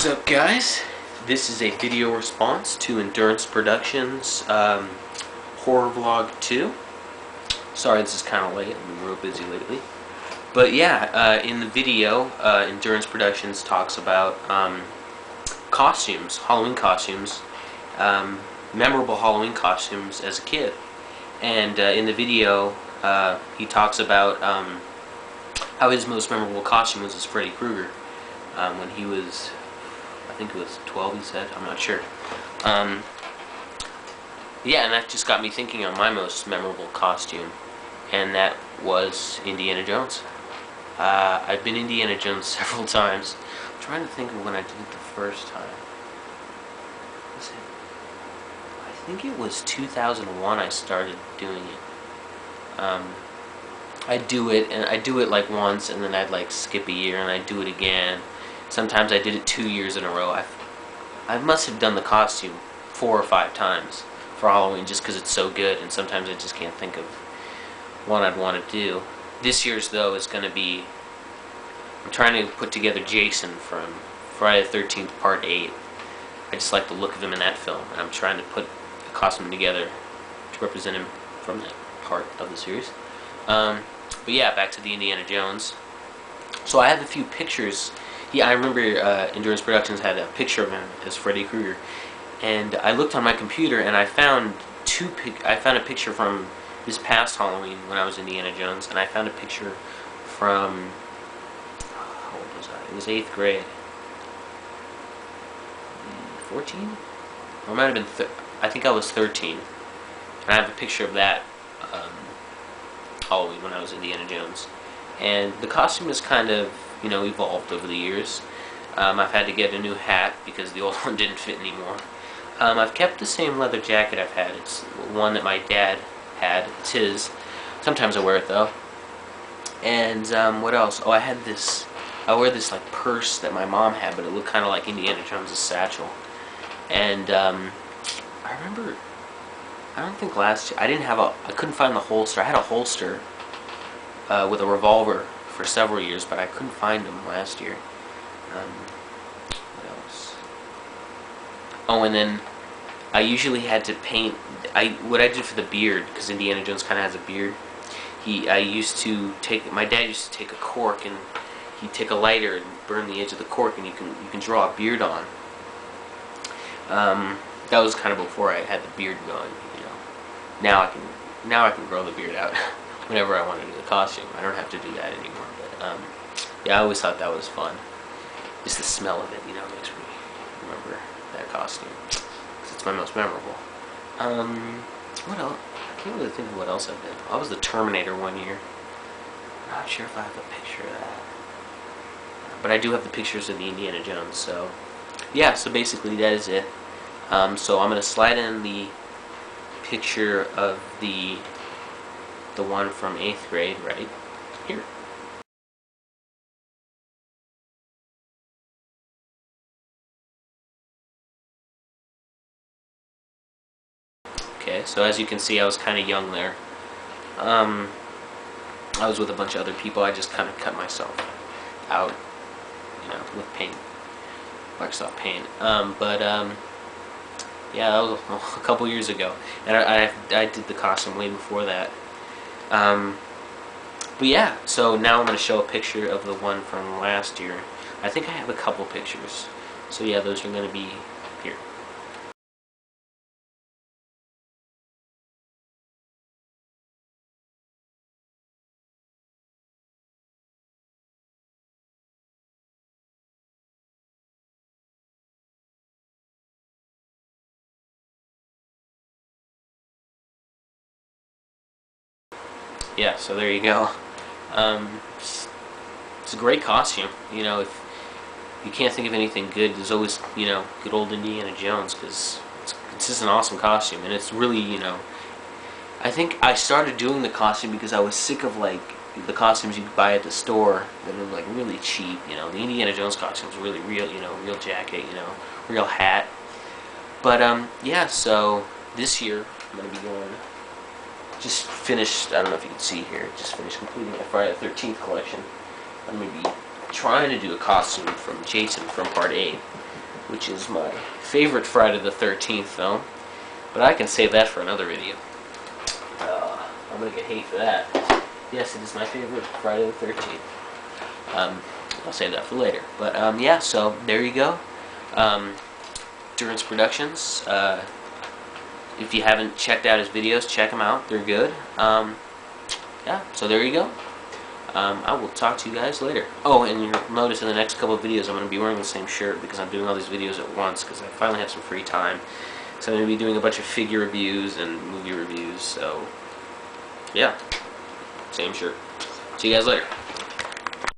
What's up, guys? This is a video response to Endurance Productions Horror Vlog 2. Sorry this is kind of late, I've been real busy lately. But yeah, in the video, Endurance Productions talks about costumes, Halloween costumes, memorable Halloween costumes as a kid. And in the video, he talks about how his most memorable costume was as Freddy Krueger when he was, I think it was 12, he said, I'm not sure. Yeah, and that just got me thinking on my most memorable costume, and that was Indiana Jones. I've been Indiana Jones several times. I'm trying to think of when I did it the first time. I think it was 2001 I started doing it. I'd do it, and I'd do it like once, and then I'd like skip a year, and I'd do it again. Sometimes I did it 2 years in a row. I must have done the costume 4 or 5 times for Halloween just because it's so good, and sometimes I just can't think of one I'd want to do. This year's, though, is going to be, I'm trying to put together Jason from Friday the 13th Part 8. I just like the look of him in that film, and I'm trying to put a costume together to represent him from that part of the series. But yeah, back to the Indiana Jones. So I have a few pictures. Yeah, I remember Endurance Productions had a picture of him as Freddy Krueger, and I looked on my computer and I found a picture from this past Halloween when I was Indiana Jones, and I found a picture from, how old was I? It was 8th grade. 14? Or it might have been, I think I was 13. And I have a picture of that Halloween when I was Indiana Jones. And the costume has kind of, evolved over the years. I've had to get a new hat because the old one didn't fit anymore. I've kept the same leather jacket I've had. It's one that my dad had. It's his. Sometimes I wear it though. And what else? Oh, I wear this like purse that my mom had, but it looked kind of like Indiana Jones' satchel. And I remember, I don't think last year, I couldn't find the holster. I had a holster with a revolver for several years, but I couldn't find them last year. What else? Oh, and then I usually had to paint. What I did for the beard, because Indiana Jones kind of has a beard. My dad used to take a cork, and he'd take a lighter and burn the edge of the cork, and you can draw a beard on. That was kind of before I had the beard going. Now I can grow the beard out whenever I want to do the costume. I don't have to do that anymore. But yeah, I always thought that was fun. Just the smell of it, makes me remember that costume. 'Cause it's my most memorable. What else? I can't really think of what else I've done. I was the Terminator one year. I'm not sure if I have a picture of that. But I do have the pictures of the Indiana Jones. So yeah, so basically that is it. So I'm going to slide in the picture of the one from 8th grade right here. Okay, so as you can see, I was kind of young there. I was with a bunch of other people. I just kind of cut myself out, with paint, Microsoft Paint. Yeah, that was a couple years ago, and I did the costume way before that. But yeah, so now I'm going to show a picture of the one from last year. I think I have a couple pictures. So yeah, those are going to be here. Yeah, so there you go. It's a great costume. If you can't think of anything good, there's always, good old Indiana Jones, because it's just an awesome costume, and it's really, I think I started doing the costume because I was sick of, like, the costumes you buy at the store that are, like, really cheap, The Indiana Jones costume is really real, real jacket, real hat. But, yeah, so this year I'm going to be going, just finished, I don't know if you can see here, just finished completing my Friday the 13th collection. I'm going to be trying to do a costume from Jason from Part 8, which is my favorite Friday the 13th film, but I can save that for another video. I'm going to get hate for that. Yes, it is my favorite Friday the 13th. I'll save that for later. But yeah, so there you go. Endurance Productions. If you haven't checked out his videos, check them out. They're good. Yeah, so there you go. I will talk to you guys later. Oh, and you'll notice in the next couple of videos I'm going to be wearing the same shirt because I'm doing all these videos at once because I finally have some free time. So I'm going to be doing a bunch of figure reviews and movie reviews. So, yeah, same shirt. See you guys later.